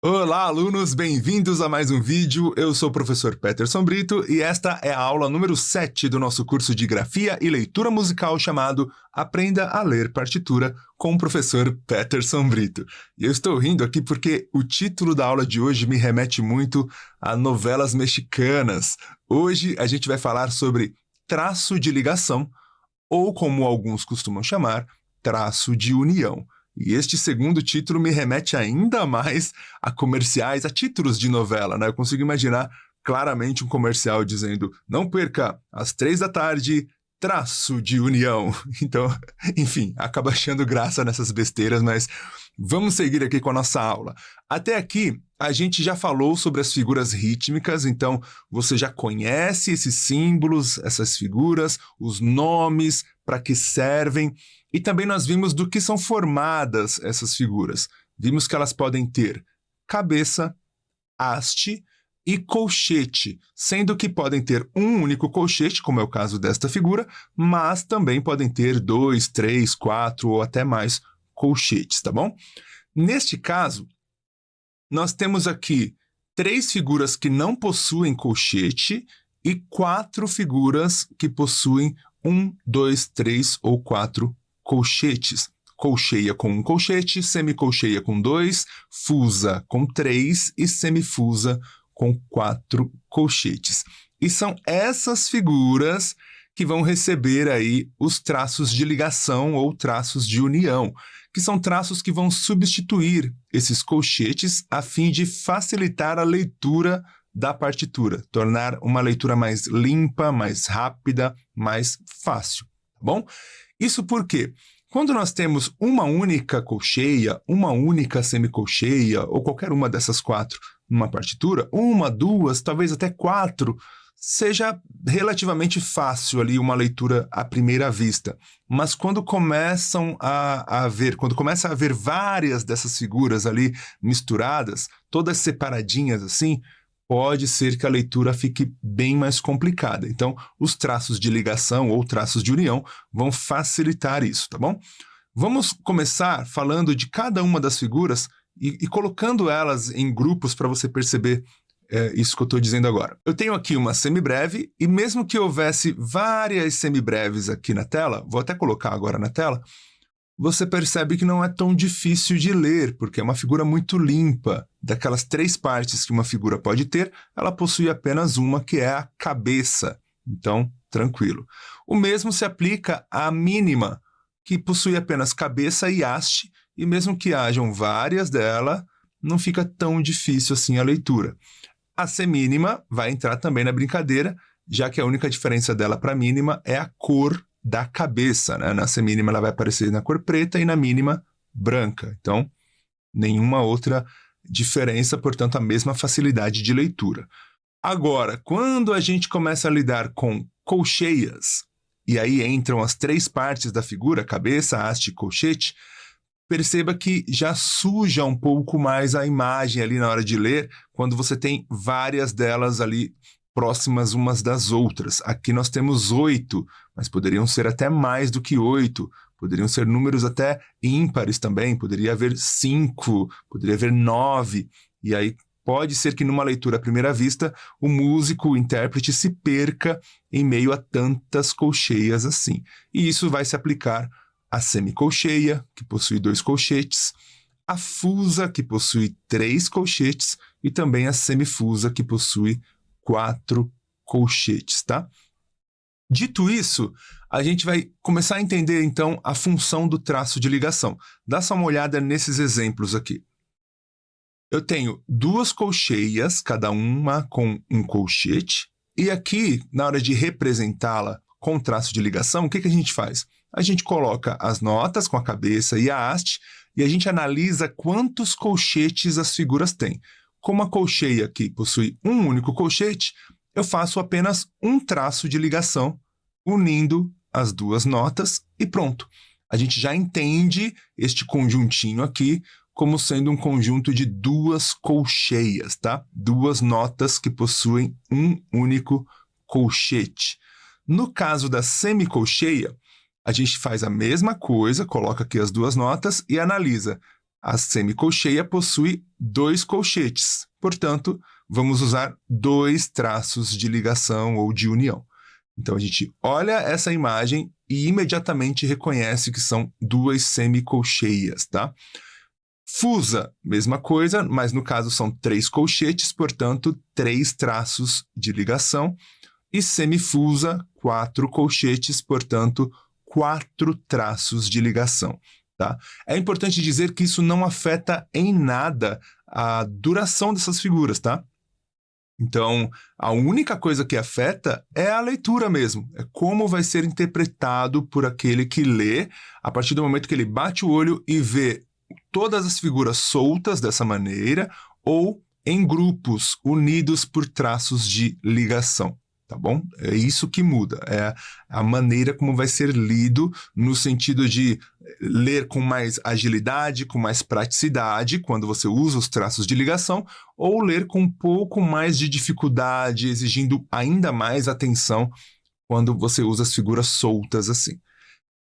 Olá, alunos, bem-vindos a mais um vídeo. Eu sou o professor Peterson Brito e esta é a aula número 7 do nosso curso de Grafia e Leitura Musical chamado Aprenda a Ler Partitura com o professor Peterson Brito. E eu estou rindo aqui porque o título da aula de hoje me remete muito a novelas mexicanas. Hoje a gente vai falar sobre traço de ligação, ou como alguns costumam chamar, traço de união. E este segundo título me remete ainda mais a comerciais, a títulos de novela, né? Eu consigo imaginar claramente um comercial dizendo: não perca, às 3 da tarde, traço de união. Então, enfim, acaba achando graça nessas besteiras, mas vamos seguir aqui com a nossa aula. Até aqui, a gente já falou sobre as figuras rítmicas, então você já conhece esses símbolos, essas figuras, os nomes, para que servem. E também nós vimos do que são formadas essas figuras. Vimos que elas podem ter cabeça, haste e colchete, sendo que podem ter um único colchete, como é o caso desta figura, mas também podem ter 2, 3, 4 ou até mais colchetes, tá bom? Neste caso, nós temos aqui 3 figuras que não possuem colchete e 4 figuras que possuem 1, 2, 3 ou 4 colchetes. Colcheia com um colchete, semicolcheia com 2, fusa com 3 e semifusa com 4 colchetes. E são essas figuras que vão receber aí os traços de ligação ou traços de união, que são traços que vão substituir esses colchetes a fim de facilitar a leitura da partitura, tornar uma leitura mais limpa, mais rápida, mais fácil, tá bom? Isso porque, quando nós temos uma única colcheia, uma única semicolcheia, ou qualquer uma dessas 4 numa partitura, 1, 2, talvez até 4, seja relativamente fácil ali uma leitura à primeira vista. Mas quando começa a haver várias dessas figuras ali misturadas, todas separadinhas assim, pode ser que a leitura fique bem mais complicada. Então, os traços de ligação ou traços de união vão facilitar isso, tá bom? Vamos começar falando de cada uma das figuras e colocando elas em grupos para você perceber isso que eu estou dizendo agora. Eu tenho aqui uma semibreve e mesmo que houvesse várias semibreves aqui na tela, vou até colocar agora na tela, você percebe que não é tão difícil de ler, porque é uma figura muito limpa. Daquelas 3 partes que uma figura pode ter, ela possui apenas uma, que é a cabeça. Então, tranquilo. O mesmo se aplica à mínima, que possui apenas cabeça e haste, e mesmo que hajam várias dela, não fica tão difícil assim a leitura. A semínima vai entrar também na brincadeira, já que a única diferença dela para a mínima é a cor da cabeça, né? Na semínima ela vai aparecer na cor preta e na mínima branca. Então, nenhuma outra diferença, portanto, a mesma facilidade de leitura. Agora, quando a gente começa a lidar com colcheias, e aí entram as 3 partes da figura, cabeça, haste e colchete, perceba que já suja um pouco mais a imagem ali na hora de ler, quando você tem várias delas ali próximas umas das outras. Aqui nós temos 8, mas poderiam ser até mais do que 8. Poderiam ser números até ímpares também, poderia haver 5, poderia haver 9, e aí pode ser que numa leitura à primeira vista, o músico, o intérprete se perca em meio a tantas colcheias assim. E isso vai se aplicar à semicolcheia, que possui 2 colchetes, a fusa, que possui 3 colchetes, e também a semifusa, que possui 4 colchetes, tá? Dito isso, a gente vai começar a entender, então, a função do traço de ligação. Dá só uma olhada nesses exemplos aqui. Eu tenho 2 colcheias, cada uma com um colchete, e aqui, na hora de representá-la com traço de ligação, o que a gente faz? A gente coloca as notas com a cabeça e a haste, e a gente analisa quantos colchetes as figuras têm. Como a colcheia aqui possui um único colchete, eu faço apenas um traço de ligação, unindo as 2 notas e pronto. A gente já entende este conjuntinho aqui como sendo um conjunto de 2 colcheias, tá? 2 notas que possuem um único colchete. No caso da semicolcheia, a gente faz a mesma coisa, coloca aqui as 2 notas e analisa A semicolcheia possui 2 colchetes, portanto, vamos usar 2 traços de ligação ou de união. Então, a gente olha essa imagem e imediatamente reconhece que são 2 semicolcheias, tá? Fusa, mesma coisa, mas no caso são 3 colchetes, portanto, 3 traços de ligação. E semifusa, 4 colchetes, portanto, 4 traços de ligação. Tá? É importante dizer que isso não afeta em nada a duração dessas figuras, tá? Então, a única coisa que afeta é a leitura mesmo, é como vai ser interpretado por aquele que lê, a partir do momento que ele bate o olho e vê todas as figuras soltas dessa maneira ou em grupos unidos por traços de ligação. Tá bom? É isso que muda, é a maneira como vai ser lido no sentido de ler com mais agilidade, com mais praticidade, quando você usa os traços de ligação, ou ler com um pouco mais de dificuldade, exigindo ainda mais atenção quando você usa as figuras soltas assim.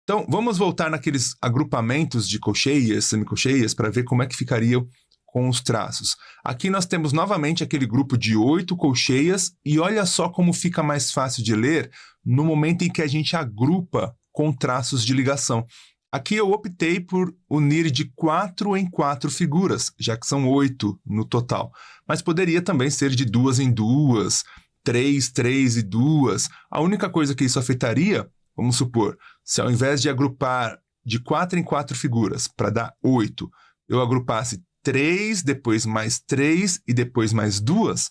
Então, vamos voltar naqueles agrupamentos de colcheias, semicolcheias, para ver como é que ficariam com os traços. Aqui nós temos novamente aquele grupo de 8 colcheias e olha só como fica mais fácil de ler no momento em que a gente agrupa com traços de ligação. Aqui eu optei por unir de 4 em 4 figuras, já que são 8 no total. Mas poderia também ser de 2 em 2, 3, 3 e 2. A única coisa que isso afetaria, vamos supor, se ao invés de agrupar de 4 em 4 figuras para dar 8, eu agrupasse 3, depois mais 3 e depois mais 2,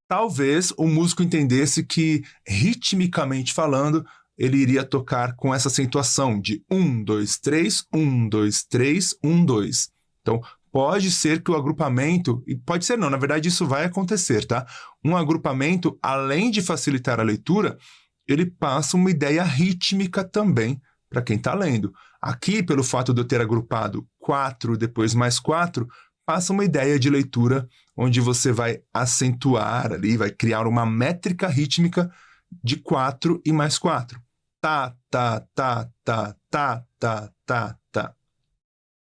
talvez o músico entendesse que, ritmicamente falando, ele iria tocar com essa acentuação de 1, 2, 3, 1, 2, 3, 1, 2. Então, pode ser que o agrupamento, e pode ser não, na verdade isso vai acontecer, tá? Um agrupamento, além de facilitar a leitura, ele passa uma ideia rítmica também para quem está lendo. Aqui, pelo fato de eu ter agrupado 4, depois mais 4, passa uma ideia de leitura onde você vai acentuar ali, vai criar uma métrica rítmica de 4 e mais 4. Tá, tá, tá, tá, tá, tá, tá, tá.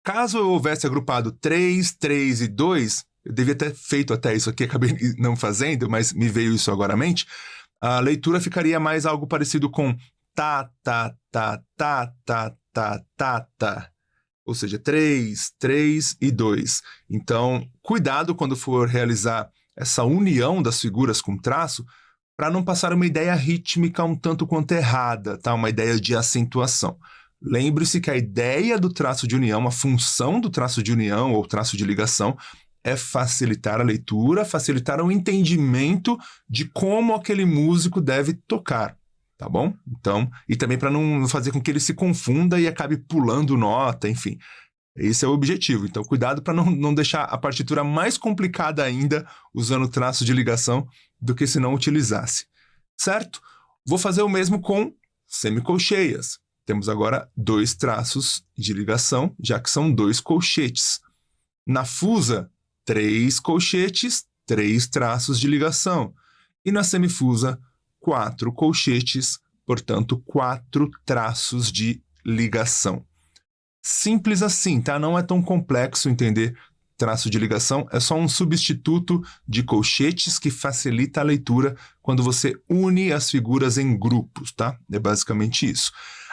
Caso eu houvesse agrupado 3, 3 e 2, eu devia ter feito até isso aqui, acabei não fazendo, mas me veio isso agora à mente, a leitura ficaria mais algo parecido com tá, tá, tá, tá, tá, tá, tá, tá. Ou seja, 3, 3 e 2. Então, cuidado quando for realizar essa união das figuras com traço, para não passar uma ideia rítmica um tanto quanto errada, tá? Uma ideia de acentuação. Lembre-se que a ideia do traço de união, a função do traço de união ou traço de ligação, é facilitar a leitura, facilitar o entendimento de como aquele músico deve tocar. Tá bom? Então, e também para não fazer com que ele se confunda e acabe pulando nota, enfim. Esse é o objetivo. Então, cuidado para não deixar a partitura mais complicada ainda usando traço de ligação do que se não utilizasse. Certo? Vou fazer o mesmo com semicolcheias. Temos agora 2 traços de ligação, já que são 2 colchetes. Na fusa, 3 colchetes, 3 traços de ligação. E na semifusa, 4 colchetes, portanto, 4 traços de ligação. Simples assim, tá? Não é tão complexo entender traço de ligação, é só um substituto de colchetes que facilita a leitura quando você une as figuras em grupos, tá? É basicamente isso.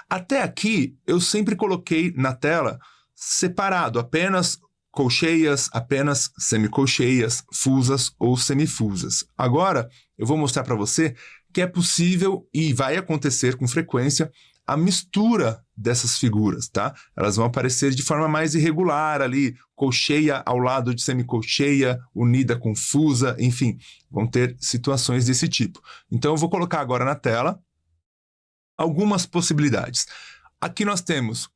Até aqui, eu sempre coloquei na tela separado, apenas colcheias, apenas semicolcheias, fusas ou semifusas. Agora, eu vou mostrar para você que é possível e vai acontecer com frequência a mistura dessas figuras, tá? Elas vão aparecer de forma mais irregular ali, colcheia ao lado de semicolcheia, unida com fusa, enfim, vão ter situações desse tipo. Então eu vou colocar agora na tela algumas possibilidades. Aqui nós temos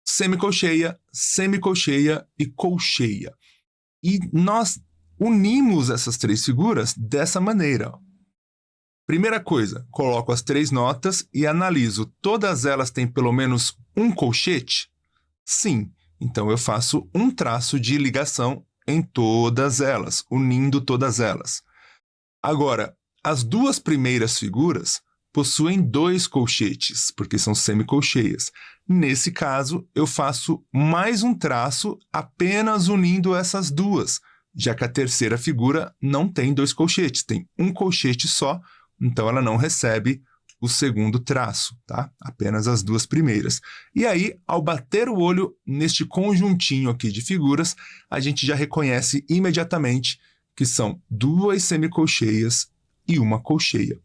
semicolcheia, semicolcheia e colcheia. E nós unimos essas 3 figuras dessa maneira, ó. Primeira coisa, coloco as 3 notas e analiso. Todas elas têm pelo menos um colchete? Sim. Então eu faço um traço de ligação em todas elas, unindo todas elas. Agora, as 2 primeiras figuras possuem 2 colchetes, porque são semicolcheias. Nesse caso, eu faço mais um traço apenas unindo essas duas, já que a terceira figura não tem 2 colchetes, tem um colchete só, então ela não recebe o segundo traço, tá? Apenas as 2 primeiras. E aí, ao bater o olho neste conjuntinho aqui de figuras, a gente já reconhece imediatamente que são 2 semicolcheias e uma colcheia.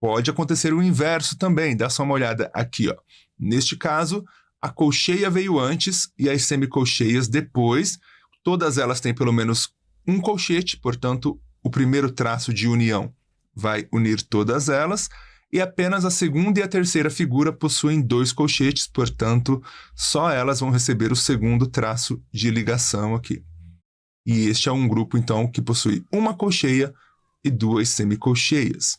Pode acontecer o inverso também, dá só uma olhada aqui, ó. Neste caso, a colcheia veio antes e as semicolcheias depois. Todas elas têm pelo menos um colchete, portanto, o primeiro traço de união vai unir todas elas. E apenas a segunda e a terceira figura possuem 2 colchetes, portanto, só elas vão receber o segundo traço de ligação aqui. E este é um grupo, então, que possui uma colcheia e 2 semicolcheias.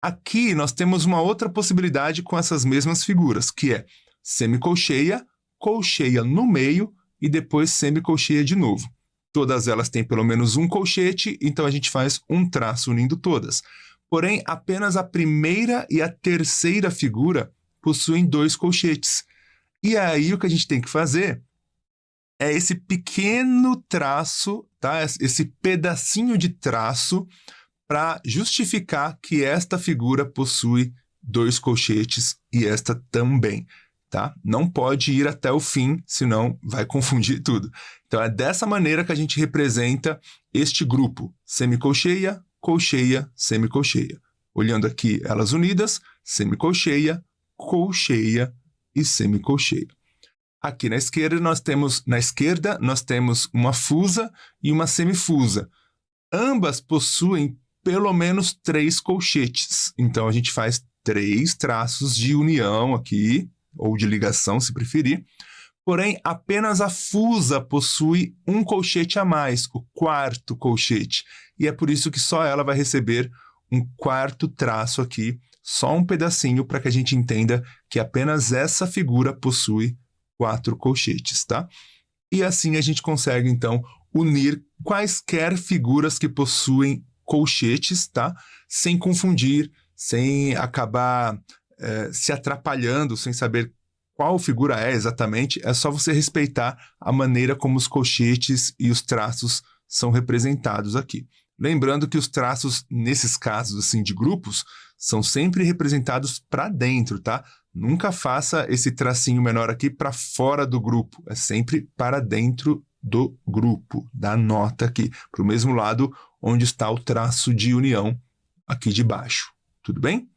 Aqui nós temos uma outra possibilidade com essas mesmas figuras, que é semicolcheia, colcheia no meio e depois semicolcheia de novo. Todas elas têm pelo menos um colchete, então a gente faz um traço unindo todas. Porém, apenas a primeira e a terceira figura possuem 2 colchetes. E aí o que a gente tem que fazer é esse pequeno traço, tá? Esse pedacinho de traço para justificar que esta figura possui 2 colchetes e esta também, tá? Não pode ir até o fim, senão vai confundir tudo. Então é dessa maneira que a gente representa este grupo: semicolcheia, colcheia, semicolcheia. Olhando aqui elas unidas, semicolcheia, colcheia e semicolcheia. Aqui na esquerda nós temos uma fusa e uma semifusa. Ambas possuem pelo menos 3 colchetes. Então a gente faz 3 traços de união aqui, ou de ligação, se preferir. Porém, apenas a fusa possui um colchete a mais, o 4º colchete. E é por isso que só ela vai receber um 4º traço aqui, só um pedacinho, para que a gente entenda que apenas essa figura possui 4 colchetes, tá? E assim a gente consegue, então, unir quaisquer figuras que possuem colchetes, tá? Sem confundir, sem acabar se atrapalhando, sem saber qual figura é exatamente. É só você respeitar a maneira como os colchetes e os traços são representados aqui. Lembrando que os traços, nesses casos assim de grupos, são sempre representados para dentro, tá? Nunca faça esse tracinho menor aqui para fora do grupo. É sempre para dentro do grupo, da nota aqui, para o mesmo lado onde está o traço de união aqui de baixo. Tudo bem?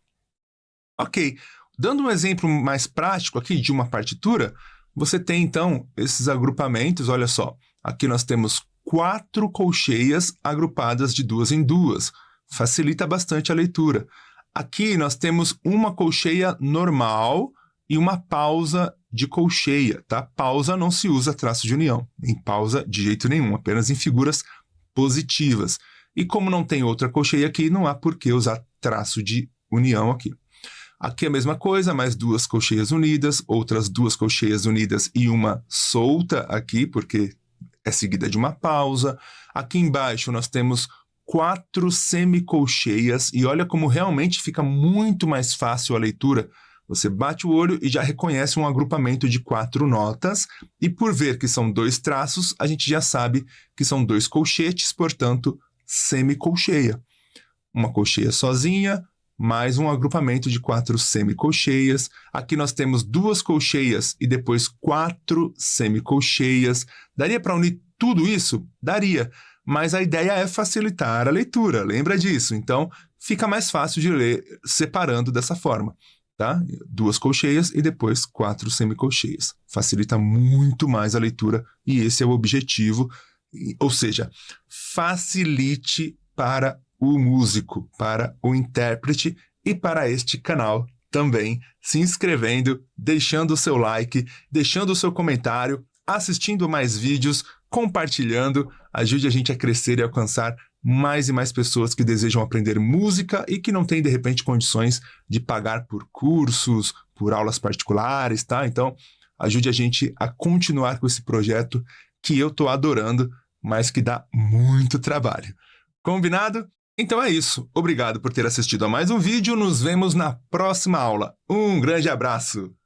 Ok. Dando um exemplo mais prático aqui de uma partitura, você tem então esses agrupamentos. Olha só, aqui nós temos 4 colcheias agrupadas de 2 em 2. Facilita bastante a leitura. Aqui nós temos uma colcheia normal e uma pausa de colcheia, tá? Pausa não se usa traço de união, em pausa de jeito nenhum, apenas em figuras positivas. E como não tem outra colcheia aqui, não há por que usar traço de união aqui. Aqui a mesma coisa, mais 2 colcheias unidas, outras 2 colcheias unidas e uma solta aqui, porque é seguida de uma pausa. Aqui embaixo nós temos 4 semicolcheias e olha como realmente fica muito mais fácil a leitura. Você bate o olho e já reconhece um agrupamento de 4 notas e por ver que são 2 traços, a gente já sabe que são 2 colchetes, portanto, semicolcheia. Uma colcheia sozinha, mais um agrupamento de 4 semicolcheias. Aqui nós temos 2 colcheias e depois 4 semicolcheias. Daria para unir tudo isso? Daria. Mas a ideia é facilitar a leitura, lembra disso? Então, fica mais fácil de ler separando dessa forma, tá? 2 colcheias e depois 4 semicolcheias. Facilita muito mais a leitura e esse é o objetivo, ou seja, facilite para o músico, para o intérprete e para este canal também, se inscrevendo, deixando o seu like, deixando o seu comentário, assistindo mais vídeos, compartilhando, ajude a gente a crescer e alcançar mais e mais pessoas que desejam aprender música e que não têm, de repente, condições de pagar por cursos, por aulas particulares, tá? Então, ajude a gente a continuar com esse projeto que eu tô adorando, mas que dá muito trabalho. Combinado? Então é isso. Obrigado por ter assistido a mais um vídeo. Nos vemos na próxima aula. Um grande abraço!